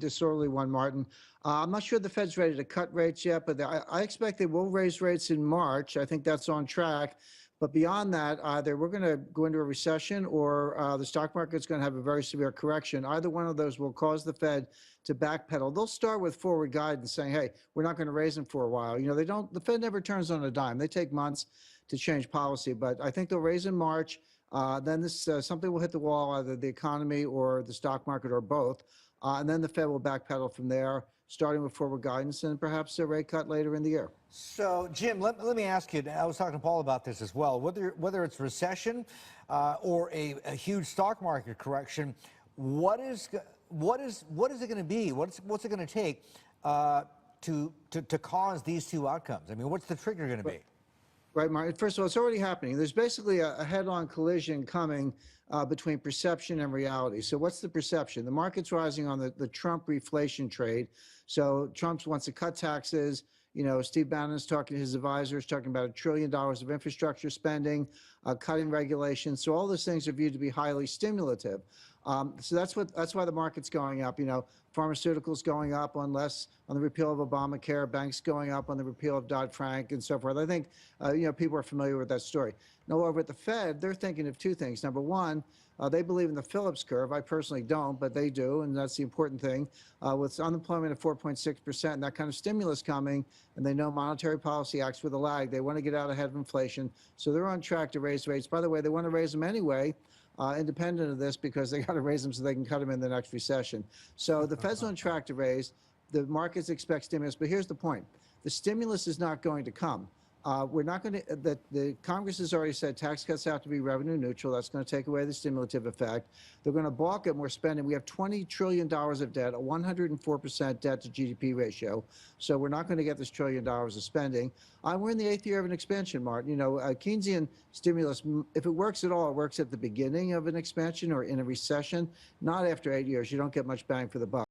disorderly one, Martin. I'm not sure the Fed's ready to cut rates yet, but I expect they will raise rates in March. I think that's on track. But beyond that, either we're going to go into a recession or the stock market's going to have a very severe correction. Either one of those will cause the Fed to backpedal. They'll start with forward guidance saying, hey, we're not going to raise them for a while. You know, the Fed never turns on a dime. They take months to change policy, but I think they'll raise in March. Then something will hit the wall, either the economy or the stock market or both. And then the Fed will backpedal from there, starting with forward guidance and perhaps a rate cut later in the year. So, Jim, let me ask you, I was talking to Paul about this as well, whether it's recession or a huge stock market correction, what is it going to be? What's it going to take to cause these two outcomes? I mean, what's the trigger going to be? Right, Martin. First of all, it's already happening. There's basically a head-on collision coming between perception and reality. So what's the perception? The market's rising on the Trump reflation trade. So Trump wants to cut taxes. You know, Steve Bannon's talking to his advisors, talking about $1 trillion of infrastructure spending, cutting regulations. So all those things are viewed to be highly stimulative. So that's why the market's going up. You know, pharmaceuticals going up on the repeal of Obamacare, banks going up on the repeal of Dodd-Frank and so forth. I think you know, people are familiar with that story. Now, over at the Fed, they're thinking of two things. Number one, they believe in the Phillips curve. I personally don't, but they do, and that's the important thing. With unemployment at 4.6% and that kind of stimulus coming, and they know monetary policy acts with a lag, they want to get out ahead of inflation. So they're on track to raise rates. By the way, they want to raise them anyway, independent of this, because they got to raise them so they can cut them in the next recession. So the Fed's on track to raise. The markets expect stimulus, but here's the point. The stimulus is not going to come. We're not going to, the Congress has already said tax cuts have to be revenue neutral. That's going to take away the stimulative effect. They're going to balk at more spending. We have $20 trillion of debt, a 104% debt to GDP ratio. So we're not going to get this $1 trillion of spending. We're in the 8th year of an expansion, Martin. You know, Keynesian stimulus, if it works at all, it works at the beginning of an expansion or in a recession, not after 8 years. You don't get much bang for the buck.